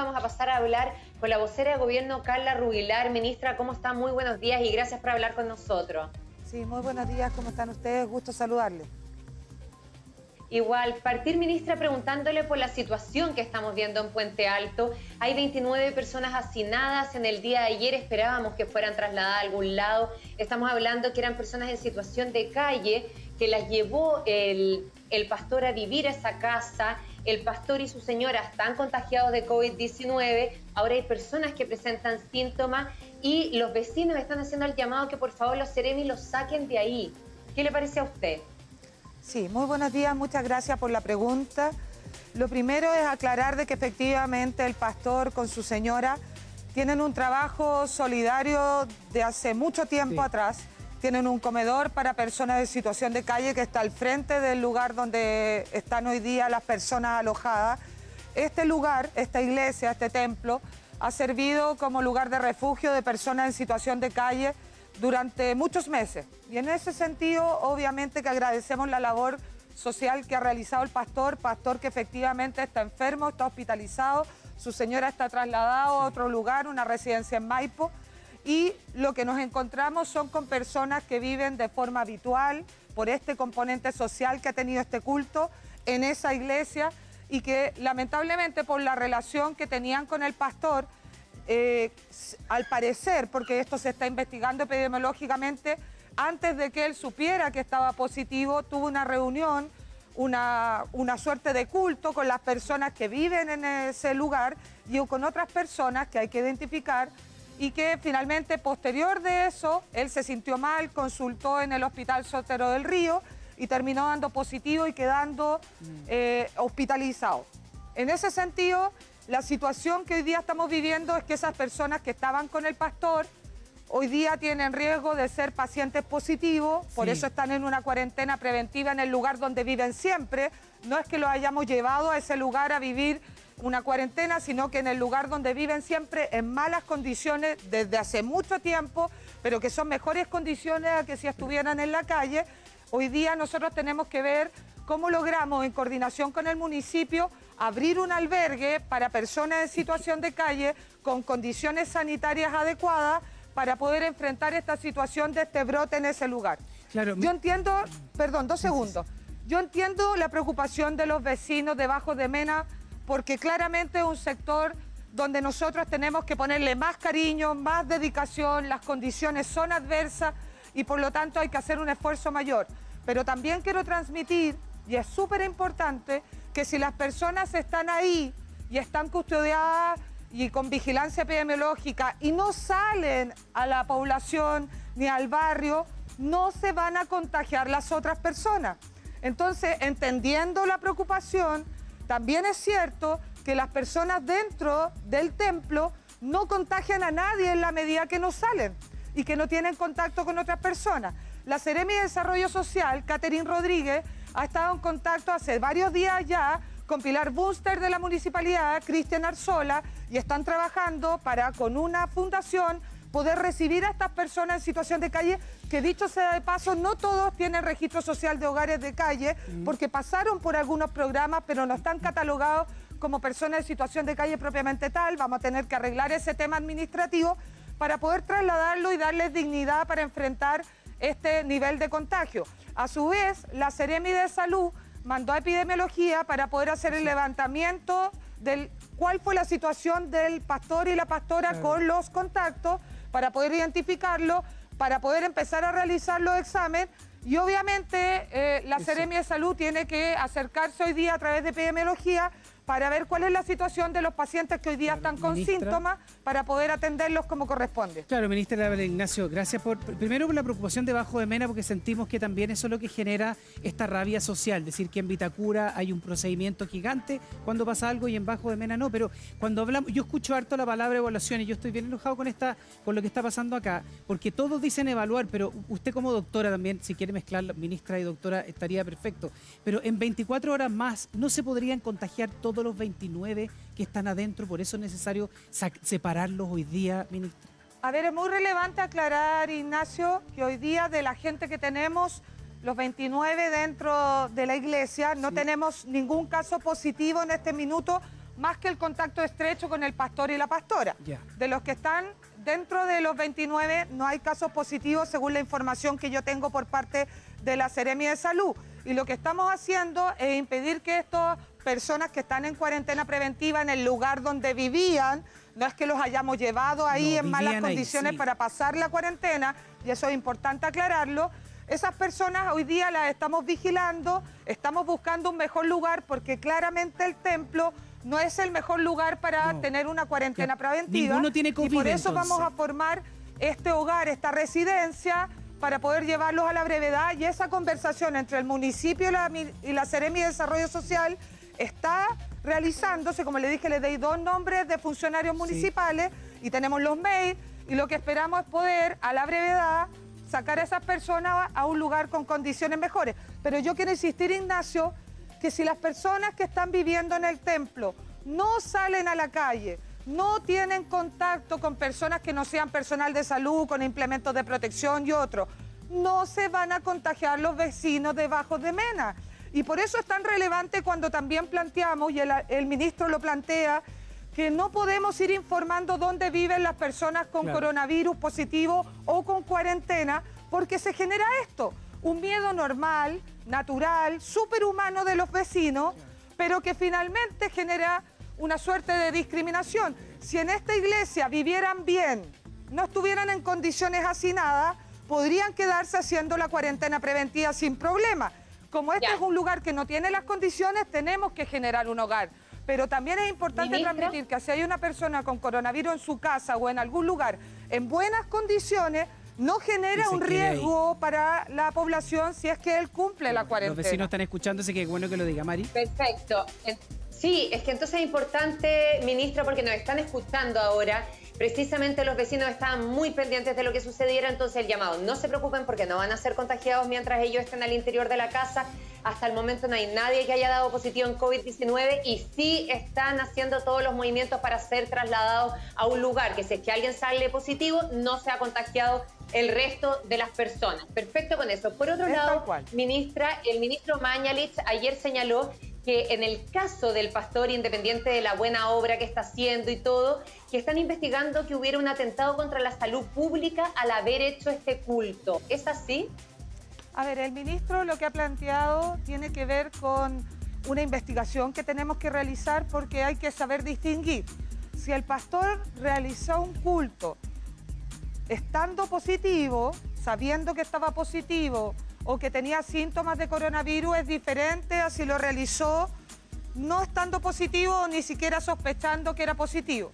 vamos a pasar a hablar con la vocera de gobierno, Carla Rubilar. Ministra, ¿cómo está? Muy buenos días y gracias por hablar con nosotros. Sí, muy buenos días, ¿cómo están ustedes? Gusto saludarles. Igual, partir, ministra, preguntándole por la situación que estamos viendo en Puente Alto. Hay 29 personas hacinadas. En el día de ayer esperábamos que fueran trasladadas a algún lado. Estamos hablando que eran personas en situación de calle, que las llevó el pastor a vivir a esa casa. El pastor y su señora están contagiados de COVID-19. Ahora hay personas que presentan síntomas y los vecinos están haciendo el llamado que por favor los Seremi los saquen de ahí. ¿Qué le parece a usted? Sí, muy buenos días, muchas gracias por la pregunta. Lo primero es aclarar de que efectivamente el pastor con su señora tienen un trabajo solidario de hace mucho tiempo atrás. Tienen un comedor para personas en situación de calle que está al frente del lugar donde están hoy día las personas alojadas. Este lugar, esta iglesia, este templo, ha servido como lugar de refugio de personas en situación de calle durante muchos meses. Y en ese sentido, obviamente que agradecemos la labor social que ha realizado el pastor que efectivamente está enfermo, está hospitalizado, su señora está trasladada a otro lugar, una residencia en Maipo, y lo que nos encontramos son con personas que viven de forma habitual por este componente social que ha tenido este culto en esa iglesia y que lamentablemente por la relación que tenían con el pastor, al parecer, porque esto se está investigando epidemiológicamente, antes de que él supiera que estaba positivo, tuvo una reunión, una suerte de culto con las personas que viven en ese lugar y con otras personas que hay que identificar y que finalmente, posterior de eso, él se sintió mal, consultó en el Hospital Sotero del Río y terminó dando positivo y quedando hospitalizado. En ese sentido, la situación que hoy día estamos viviendo es que esas personas que estaban con el pastor hoy día tienen riesgo de ser pacientes positivos, por eso están en una cuarentena preventiva en el lugar donde viven siempre. No es que los hayamos llevado a ese lugar a vivir una cuarentena, sino que en el lugar donde viven siempre en malas condiciones desde hace mucho tiempo, pero que son mejores condiciones a que si estuvieran en la calle. Hoy día nosotros tenemos que ver cómo logramos, en coordinación con el municipio, abrir un albergue para personas en situación de calle con condiciones sanitarias adecuadas para poder enfrentar esta situación de este brote en ese lugar. Claro. Yo entiendo, perdón, 2 segundos. Yo entiendo la preocupación de los vecinos de Bajo de Mena porque claramente es un sector donde nosotros tenemos que ponerle más cariño, más dedicación, las condiciones son adversas y por lo tanto hay que hacer un esfuerzo mayor. Pero también quiero transmitir, y es súper importante, que si las personas están ahí y están custodiadas y con vigilancia epidemiológica y no salen a la población ni al barrio, no se van a contagiar las otras personas. Entonces, entendiendo la preocupación, también es cierto que las personas dentro del templo no contagian a nadie en la medida que no salen y que no tienen contacto con otras personas. La Seremi de Desarrollo Social, Catherine Rodríguez, ha estado en contacto hace varios días ya con Pilar Bunster de la Municipalidad, Cristian Arzola, y están trabajando para, con una fundación, poder recibir a estas personas en situación de calle, que dicho sea de paso, no todos tienen registro social de hogares de calle, porque pasaron por algunos programas, pero no están catalogados como personas en situación de calle propiamente tal. Vamos a tener que arreglar ese tema administrativo para poder trasladarlo y darles dignidad para enfrentar este nivel de contagio. A su vez, la Seremi de Salud mandó a Epidemiología para poder hacer el levantamiento del cuál fue la situación del pastor y la pastora con los contactos, para poder identificarlo, para poder empezar a realizar los exámenes. Y obviamente la Seremi de Salud tiene que acercarse hoy día a través de Epidemiología para ver cuál es la situación de los pacientes que hoy día están con síntomas para poder atenderlos como corresponde. Claro, ministra Ignacio, gracias primero por la preocupación de Bajo de Mena, porque sentimos que también eso es lo que genera esta rabia social, decir que en Vitacura hay un procedimiento gigante cuando pasa algo y en Bajo de Mena no, pero cuando hablamos, yo escucho harto la palabra evaluación y yo estoy bien enojado con lo que está pasando acá, porque todos dicen evaluar, pero usted como doctora también, si quiere mezclar ministra y doctora, estaría perfecto, pero en 24 horas más no se podrían contagiar todos los 29 que están adentro, por eso es necesario separarlos hoy día, ministra. A ver, es muy relevante aclarar, Ignacio, que hoy día de la gente que tenemos, los 29 dentro de la iglesia, no tenemos ningún caso positivo en este minuto, más que el contacto estrecho con el pastor y la pastora. De los que están dentro de los 29, no hay casos positivos según la información que yo tengo por parte de la Seremi de Salud. Y lo que estamos haciendo es impedir que estas personas que están en cuarentena preventiva en el lugar donde vivían, no es que los hayamos llevado ahí en malas condiciones para pasar la cuarentena, y eso es importante aclararlo. Esas personas hoy día las estamos vigilando, estamos buscando un mejor lugar porque claramente el templo no es el mejor lugar para tener una cuarentena preventiva. Ninguno tiene COVID, y por eso entonces vamos a formar este hogar, esta residencia, para poder llevarlos a la brevedad, y esa conversación entre el municipio y la Seremi de Desarrollo Social está realizándose. Como le dije, le di 2 nombres de funcionarios municipales y tenemos los mails, y lo que esperamos es poder a la brevedad sacar a esas personas a un lugar con condiciones mejores. Pero yo quiero insistir, Ignacio, que si las personas que están viviendo en el templo no salen a la calle, no tienen contacto con personas que no sean personal de salud, con implementos de protección y otros, no se van a contagiar los vecinos de Bajos de Mena. Y por eso es tan relevante cuando también planteamos, y el ministro lo plantea, que no podemos ir informando dónde viven las personas con coronavirus positivo o con cuarentena, porque se genera esto, un miedo normal, natural, superhumano de los vecinos, pero que finalmente genera una suerte de discriminación. Si en esta iglesia vivieran bien, no estuvieran en condiciones hacinadas, podrían quedarse haciendo la cuarentena preventiva sin problema. Como este es un lugar que no tiene las condiciones, tenemos que generar un hogar. Pero también es importante transmitir que si hay una persona con coronavirus en su casa o en algún lugar en buenas condiciones, no genera un riesgo para la población si es que él cumple la cuarentena. Los vecinos están escuchando, así que es bueno que lo diga, Mari. Perfecto. Sí, es que entonces es importante, ministra, porque nos están escuchando ahora. Precisamente los vecinos estaban muy pendientes de lo que sucediera, entonces el llamado: no se preocupen porque no van a ser contagiados mientras ellos estén al interior de la casa. Hasta el momento no hay nadie que haya dado positivo en COVID-19 y sí están haciendo todos los movimientos para ser trasladados a un lugar que, si es que alguien sale positivo, no se ha contagiado el resto de las personas. Perfecto con eso. Por otro lado, ministra, el ministro Mañalich ayer señaló que en el caso del pastor, independiente de la buena obra que está haciendo y todo, que están investigando que hubiera un atentado contra la salud pública al haber hecho este culto. ¿Es así? A ver, el ministro lo que ha planteado tiene que ver con una investigación que tenemos que realizar, porque hay que saber distinguir. Si el pastor realizó un culto estando positivo, sabiendo que estaba positivo, o que tenía síntomas de coronavirus, es diferente a si lo realizó no estando positivo o ni siquiera sospechando que era positivo.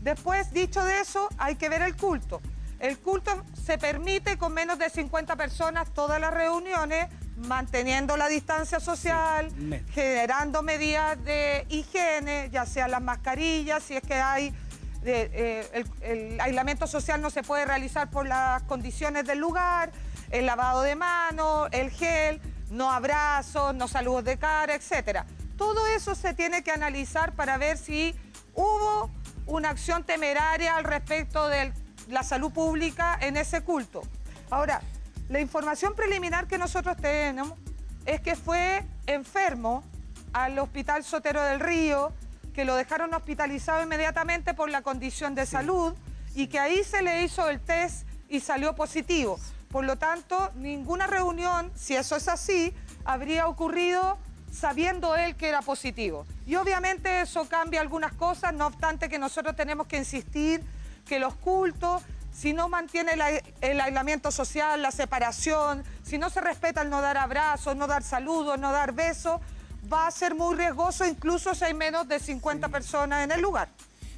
Después, dicho de eso, hay que ver el culto. El culto se permite con menos de 50 personas, todas las reuniones, manteniendo la distancia social, generando medidas de higiene, ya sean las mascarillas, si es que hay el aislamiento social no se puede realizar por las condiciones del lugar, el lavado de manos, el gel, no abrazos, no saludos de cara, etcétera. Todo eso se tiene que analizar para ver si hubo una acción temeraria al respecto de la salud pública en ese culto. Ahora, la información preliminar que nosotros tenemos es que fue enfermo al Hospital Sotero del Río, que lo dejaron hospitalizado inmediatamente por la condición de salud, y que ahí se le hizo el test y salió positivo. Por lo tanto, ninguna reunión, si eso es así, habría ocurrido sabiendo él que era positivo. Y obviamente eso cambia algunas cosas, no obstante que nosotros tenemos que insistir que los cultos, si no mantiene el aislamiento social, la separación, si no se respeta el no dar abrazos, no dar saludos, no dar besos, va a ser muy riesgoso, incluso si hay menos de 50 personas en el lugar.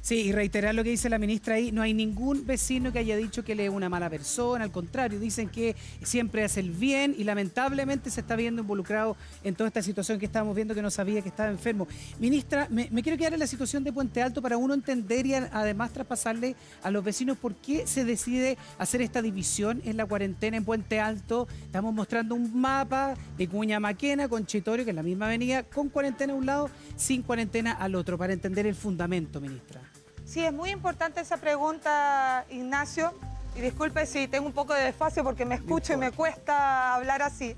Sí, y reiterar lo que dice la ministra ahí, no hay ningún vecino que haya dicho que él es una mala persona, al contrario, dicen que siempre hace el bien y lamentablemente se está viendo involucrado en toda esta situación que estábamos viendo, que no sabía que estaba enfermo. Ministra, me quiero quedar en la situación de Puente Alto para uno entender y además traspasarle a los vecinos por qué se decide hacer esta división en la cuarentena en Puente Alto. Estamos mostrando un mapa de Cuña Maquena con Chitorio, que es la misma avenida, con cuarentena a un lado, sin cuarentena al otro, para entender el fundamento, ministra. Sí, es muy importante esa pregunta, Ignacio, y disculpe si tengo un poco de desfase porque me escucho y me cuesta hablar así.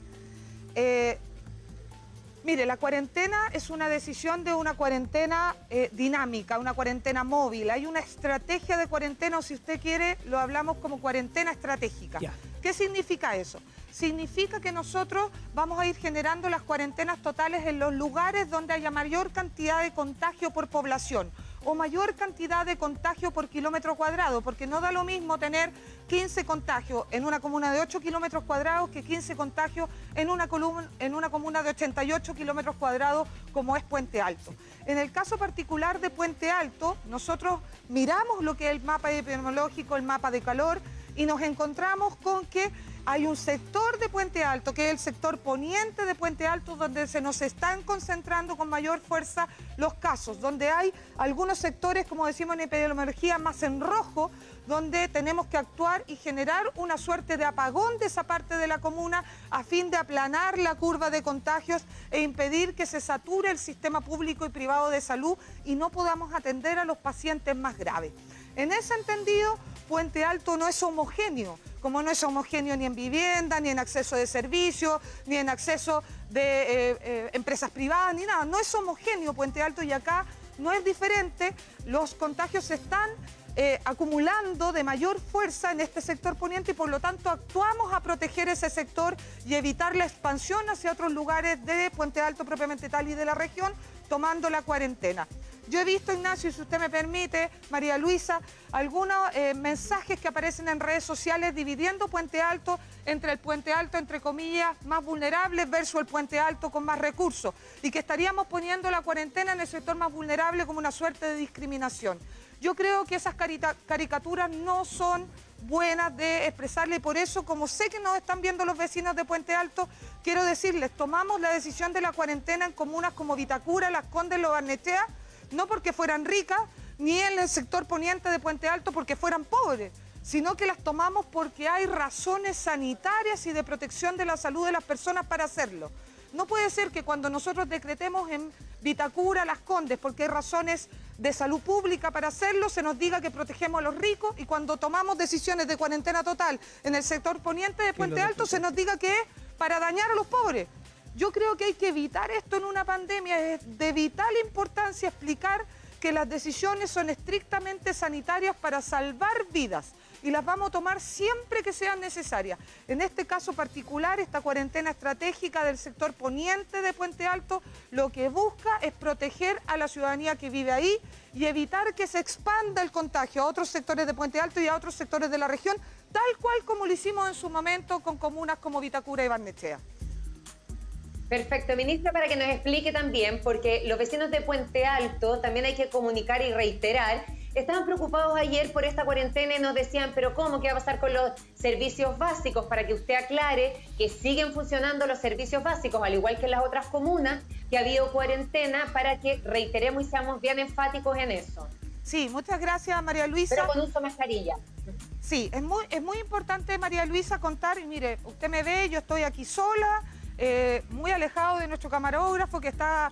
Mire, la cuarentena es una decisión de una cuarentena dinámica, una cuarentena móvil. Hay una estrategia de cuarentena, o si usted quiere, lo hablamos como cuarentena estratégica. Ya. ¿Qué significa eso? Significa que nosotros vamos a ir generando las cuarentenas totales en los lugares donde haya mayor cantidad de contagio por población o mayor cantidad de contagio por kilómetro cuadrado, porque no da lo mismo tener 15 contagios en una comuna de 8 kilómetros cuadrados que 15 contagios en una comuna de 88 kilómetros cuadrados como es Puente Alto. En el caso particular de Puente Alto, nosotros miramos lo que es el mapa epidemiológico, el mapa de calor, y nos encontramos con que hay un sector de Puente Alto, que es el sector poniente de Puente Alto, donde se nos están concentrando con mayor fuerza los casos, donde hay algunos sectores, como decimos en epidemiología, más en rojo, donde tenemos que actuar y generar una suerte de apagón de esa parte de la comuna a fin de aplanar la curva de contagios e impedir que se sature el sistema público y privado de salud y no podamos atender a los pacientes más graves. En ese entendido, Puente Alto no es homogéneo, como no es homogéneo ni en vivienda, ni en acceso de servicios, ni en acceso de empresas privadas, ni nada. No es homogéneo Puente Alto y acá no es diferente. Los contagios se están acumulando de mayor fuerza en este sector poniente y por lo tanto actuamos a proteger ese sector y evitar la expansión hacia otros lugares de Puente Alto propiamente tal y de la región, tomando la cuarentena. Yo he visto, Ignacio, y si usted me permite, María Luisa, algunos mensajes que aparecen en redes sociales dividiendo Puente Alto, entre comillas, más vulnerable versus el Puente Alto con más recursos y que estaríamos poniendo la cuarentena en el sector más vulnerable como una suerte de discriminación. Yo creo que esas caricaturas no son buenas de expresarle y por eso, como sé que nos están viendo los vecinos de Puente Alto, quiero decirles, tomamos la decisión de la cuarentena en comunas como Vitacura, Las Condes, Lo Barnechea, no porque fueran ricas, ni en el sector poniente de Puente Alto porque fueran pobres, sino que las tomamos porque hay razones sanitarias y de protección de la salud de las personas para hacerlo. No puede ser que cuando nosotros decretemos en Vitacura, Las Condes, porque hay razones de salud pública para hacerlo, se nos diga que protegemos a los ricos y cuando tomamos decisiones de cuarentena total en el sector poniente de Puente Alto se nos diga que es para dañar a los pobres. Yo creo que hay que evitar esto en una pandemia, es de vital importancia explicar que las decisiones son estrictamente sanitarias para salvar vidas y las vamos a tomar siempre que sean necesarias. En este caso particular, esta cuarentena estratégica del sector poniente de Puente Alto lo que busca es proteger a la ciudadanía que vive ahí y evitar que se expanda el contagio a otros sectores de Puente Alto y a otros sectores de la región, tal cual como lo hicimos en su momento con comunas como Vitacura y Barnechea. Perfecto, ministra, para que nos explique también, porque los vecinos de Puente Alto también hay que comunicar y reiterar, estaban preocupados ayer por esta cuarentena y nos decían, pero ¿cómo? ¿Qué va a pasar con los servicios básicos? Para que usted aclare que siguen funcionando los servicios básicos, al igual que en las otras comunas, que ha habido cuarentena, para que reiteremos y seamos bien enfáticos en eso. Sí, muchas gracias, María Luisa. Pero con uso de mascarilla. Sí, es muy importante, María Luisa, contar, y mire, usted me ve, yo estoy aquí sola, muy alejado de nuestro camarógrafo que está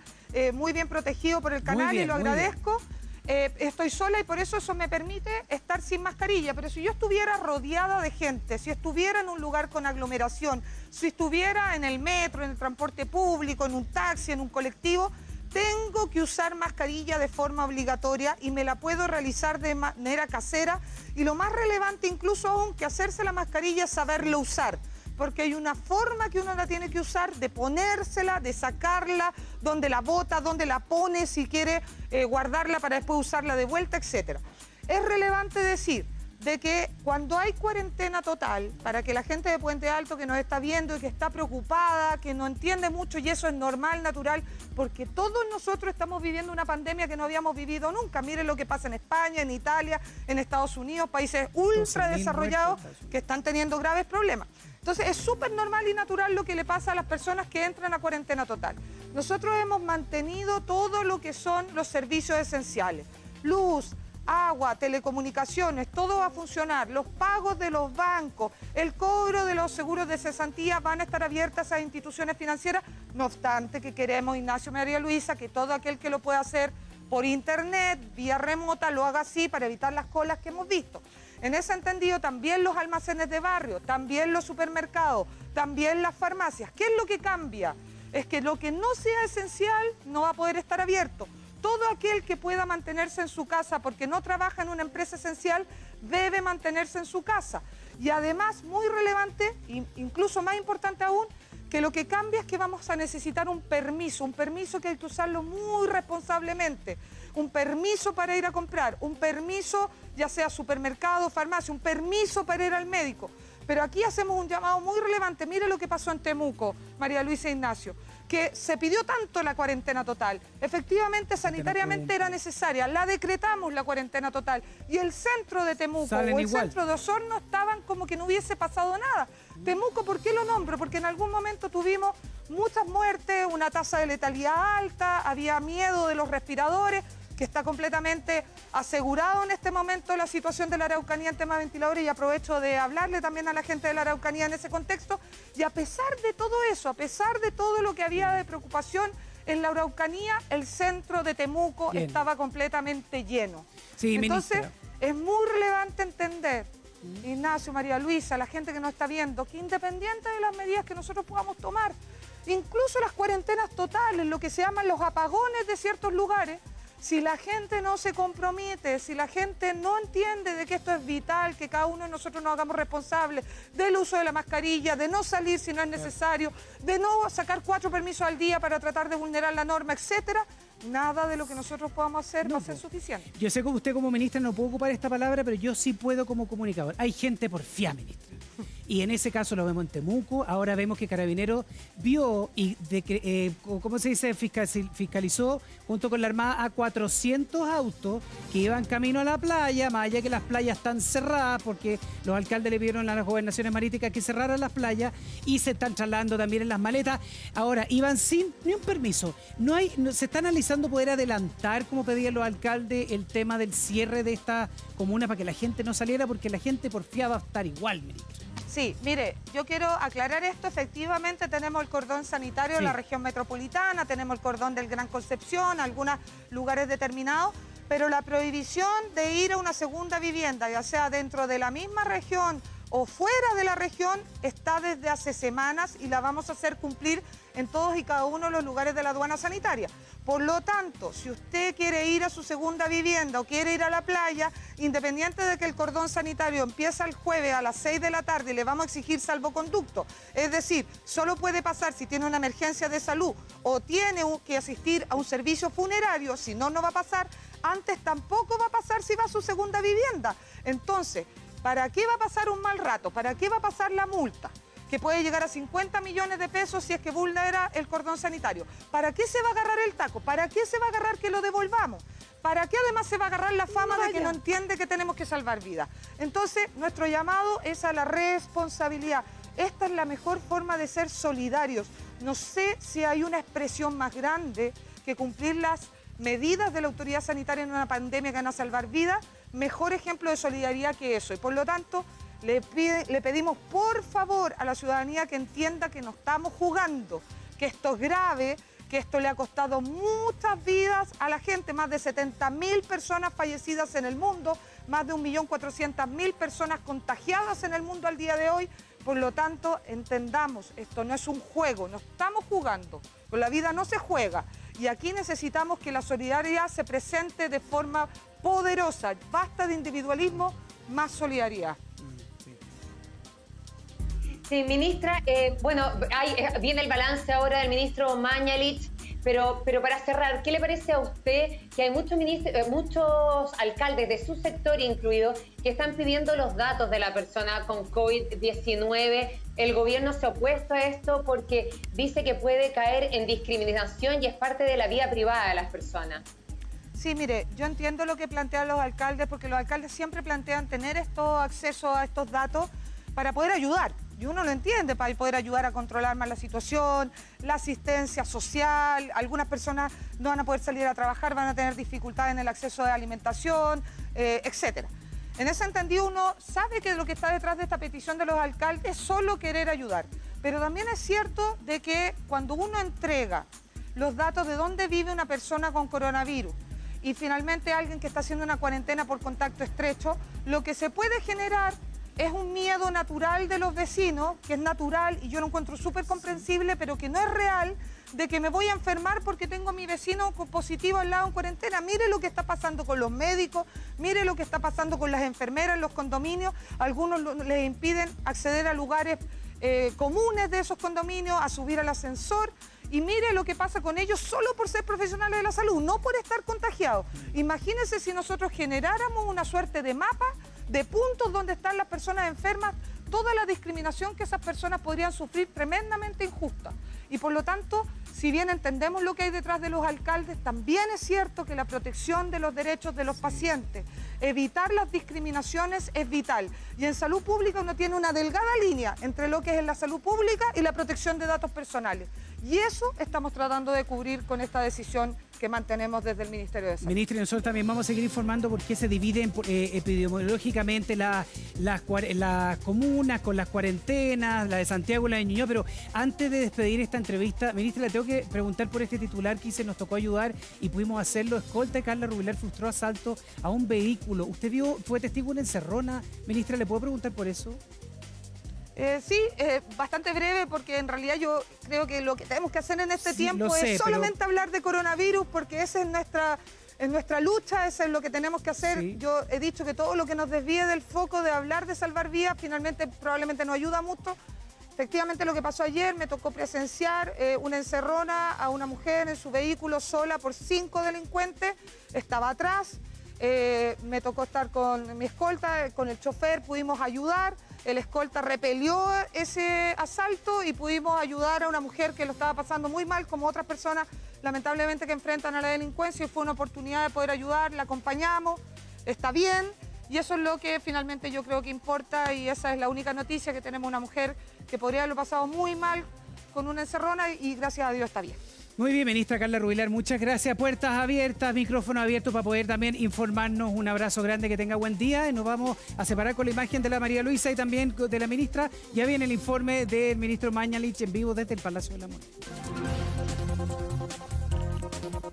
muy bien protegido por el canal y lo agradezco. Estoy sola y por eso me permite estar sin mascarilla, pero si yo estuviera rodeada de gente, si estuviera en un lugar con aglomeración, si estuviera en el metro, en el transporte público, en un taxi, en un colectivo, tengo que usar mascarilla de forma obligatoria y me la puedo realizar de manera casera y lo más relevante incluso aún que hacerse la mascarilla es saberlo usar. Porque hay una forma que uno la tiene que usar de ponérsela, de sacarla, dónde la bota, dónde la pone, si quiere guardarla para después usarla de vuelta, etc. Es relevante decir de que cuando hay cuarentena total, para que la gente de Puente Alto que nos está viendo y que está preocupada, que no entiende mucho, y eso es normal, natural, porque todos nosotros estamos viviendo una pandemia que no habíamos vivido nunca. Miren lo que pasa en España, en Italia, en Estados Unidos, países ultra desarrollados que están teniendo graves problemas. Entonces es súper normal y natural lo que le pasa a las personas que entran a cuarentena total. Nosotros hemos mantenido todo lo que son los servicios esenciales. Luz, agua, telecomunicaciones, todo va a funcionar. Los pagos de los bancos, el cobro de los seguros de cesantía van a estar abiertas a instituciones financieras. No obstante que queremos, Ignacio, María Luisa, que todo aquel que lo pueda hacer por internet, vía remota, lo haga así para evitar las colas que hemos visto. En ese entendido, también los almacenes de barrio, también los supermercados, también las farmacias. ¿Qué es lo que cambia? es que lo que no sea esencial no va a poder estar abierto. Todo aquel que pueda mantenerse en su casa porque no trabaja en una empresa esencial debe mantenerse en su casa. Y además, muy relevante, incluso más importante aún, que lo que cambia es que vamos a necesitar un permiso que hay que usarlo muy responsablemente. Un permiso para ir a comprar, un permiso ya sea supermercado, farmacia, un permiso para ir al médico. Pero aquí hacemos un llamado muy relevante. Mire lo que pasó en Temuco, María Luisa e Ignacio, que se pidió tanto la cuarentena total. Efectivamente, sanitariamente era necesaria. La decretamos la cuarentena total. Y el centro de Temuco o el centro de Osorno estaban como que no hubiese pasado nada. Temuco, ¿por qué lo nombro? Porque en algún momento tuvimos muchas muertes, una tasa de letalidad alta, había miedo de los respiradores, que está completamente asegurado en este momento la situación de la Araucanía en tema de ventiladores, y aprovecho de hablarle también a la gente de la Araucanía en ese contexto. Y a pesar de todo eso, a pesar de todo lo que había de preocupación en la Araucanía, el centro de Temuco estaba completamente lleno. Sí, entonces, es muy relevante entender, Ignacio, María Luisa, la gente que nos está viendo, que independiente de las medidas que nosotros podamos tomar, incluso las cuarentenas totales, lo que se llaman los apagones de ciertos lugares, si la gente no se compromete, si la gente no entiende de que esto es vital, que cada uno de nosotros nos hagamos responsables del uso de la mascarilla, de no salir si no es necesario, de no sacar 4 permisos al día para tratar de vulnerar la norma, etcétera, nada de lo que nosotros podamos hacer va a ser suficiente. Yo sé que usted como ministra no puede ocupar esta palabra, pero yo sí puedo como comunicador. Hay gente porfiada, ministra. Y en ese caso lo vemos en Temuco. Ahora vemos que Carabineros vio y, ¿cómo se dice? Fiscalizó junto con la Armada a 400 autos que iban camino a la playa, más allá que las playas están cerradas porque los alcaldes le pidieron a las gobernaciones marítimas que cerraran las playas, y se están trasladando también en las maletas. Ahora, iban sin ni un permiso. Se está analizando poder adelantar, como pedían los alcaldes, el tema del cierre de esta comuna para que la gente no saliera, porque la gente porfiada va a estar igual, ministra. Sí, mire, yo quiero aclarar esto. Efectivamente tenemos el cordón sanitario en la región metropolitana, tenemos el cordón del Gran Concepción, algunos lugares determinados, pero la prohibición de ir a una segunda vivienda, ya sea dentro de la misma región o fuera de la región, está desde hace semanas y la vamos a hacer cumplir en todos y cada uno de los lugares de la aduana sanitaria. Por lo tanto, si usted quiere ir a su segunda vivienda o quiere ir a la playa, independiente de que el cordón sanitario empieza el jueves a las 6 de la tarde y le vamos a exigir salvoconducto, es decir, solo puede pasar si tiene una emergencia de salud o tiene que asistir a un servicio funerario, si no, no va a pasar. Antes tampoco va a pasar si va a su segunda vivienda. Entonces, ¿para qué va a pasar un mal rato? ¿Para qué va a pasar la multa? Que puede llegar a 50 millones de pesos si es que vulnera el cordón sanitario. ¿Para qué se va a agarrar el taco? ¿Para qué se va a agarrar que lo devolvamos? ¿Para qué además se va a agarrar la fama de que no entiende que tenemos que salvar vidas? Entonces, nuestro llamado es a la responsabilidad. Esta es la mejor forma de ser solidarios. No sé si hay una expresión más grande que cumplir las medidas de la autoridad sanitaria en una pandemia que van a salvar vidas. Mejor ejemplo de solidaridad que eso. Y por lo tanto, le pedimos por favor a la ciudadanía que entienda que no estamos jugando, que esto es grave, que esto le ha costado muchas vidas a la gente, más de 70.000 personas fallecidas en el mundo, más de 1.400.000 personas contagiadas en el mundo al día de hoy. Por lo tanto, entendamos, esto no es un juego, no estamos jugando, con la vida no se juega. Y aquí necesitamos que la solidaridad se presente de forma poderosa. Basta de individualismo, más solidaridad. Sí, ministra, bueno, viene el balance ahora del ministro Mañalich, pero para cerrar, ¿qué le parece a usted que hay muchos alcaldes de su sector incluido que están pidiendo los datos de la persona con COVID-19? El gobierno se ha opuesto a esto porque dice que puede caer en discriminación y es parte de la vida privada de las personas. Sí, mire, yo entiendo lo que plantean los alcaldes, porque los alcaldes siempre plantean tener acceso a estos datos para poder ayudar. Y uno lo entiende, para poder ayudar a controlar más la situación, la asistencia social. Algunas personas no van a poder salir a trabajar, van a tener dificultades en el acceso a alimentación, etcétera. En ese entendido, uno sabe que lo que está detrás de esta petición de los alcaldes es solo querer ayudar. Pero también es cierto de que cuando uno entrega los datos de dónde vive una persona con coronavirus y finalmente alguien que está haciendo una cuarentena por contacto estrecho, lo que se puede generar es un miedo natural de los vecinos, que es natural y yo lo encuentro súper comprensible, pero que no es real, de que me voy a enfermar porque tengo a mi vecino positivo al lado en cuarentena. Mire lo que está pasando con los médicos, mire lo que está pasando con las enfermeras en los condominios. Algunos les impiden acceder a lugares comunes de esos condominios, a subir al ascensor. Y mire lo que pasa con ellos solo por ser profesionales de la salud, no por estar contagiados. Imagínense si nosotros generáramos una suerte de mapa de puntos donde están las personas enfermas, toda la discriminación que esas personas podrían sufrir tremendamente injusta. Y por lo tanto, si bien entendemos lo que hay detrás de los alcaldes, también es cierto que la protección de los derechos de los pacientes, evitar las discriminaciones es vital. Y en salud pública uno tiene una delgada línea entre lo que es la salud pública y la protección de datos personales. Y eso estamos tratando de cubrir con esta decisión que mantenemos desde el Ministerio de Salud. Ministra, y nosotros también vamos a seguir informando por qué se dividen epidemiológicamente las comunas con las cuarentenas, la de Santiago y la de Ñuñoa, pero antes de despedir esta entrevista, ministra, le tengo que preguntar por este titular que nos tocó ayudar y pudimos hacerlo. Escolta de Carla Rubilar frustró asalto a un vehículo. ¿Usted fue testigo de una encerrona? Ministra, ¿le puedo preguntar por eso? Sí, bastante breve, porque en realidad yo creo que lo que tenemos que hacer en este tiempo es solamente hablar de coronavirus, porque esa es nuestra lucha, eso es lo que tenemos que hacer. Sí. Yo he dicho que todo lo que nos desvíe del foco de hablar de salvar vidas, finalmente probablemente no ayuda mucho. Efectivamente, lo que pasó ayer, me tocó presenciar una encerrona a una mujer en su vehículo sola por 5 delincuentes, estaba atrás, me tocó estar con mi escolta, con el chofer, pudimos ayudar. El escolta repelió ese asalto y pudimos ayudar a una mujer que lo estaba pasando muy mal, como otras personas, lamentablemente, que enfrentan a la delincuencia, y fue una oportunidad de poder ayudar, la acompañamos, está bien, y eso es lo que finalmente yo creo que importa, y esa es la única noticia, que tenemos una mujer que podría haberlo pasado muy mal con una encerrona y gracias a Dios está bien. Muy bien, ministra Carla Rubilar, muchas gracias. Puertas abiertas, micrófono abierto para poder también informarnos. Un abrazo grande, que tenga buen día. Nos vamos a separar con la imagen de la María Luisa y también de la ministra. Ya viene el informe del ministro Mañalich en vivo desde el Palacio de la Moneda.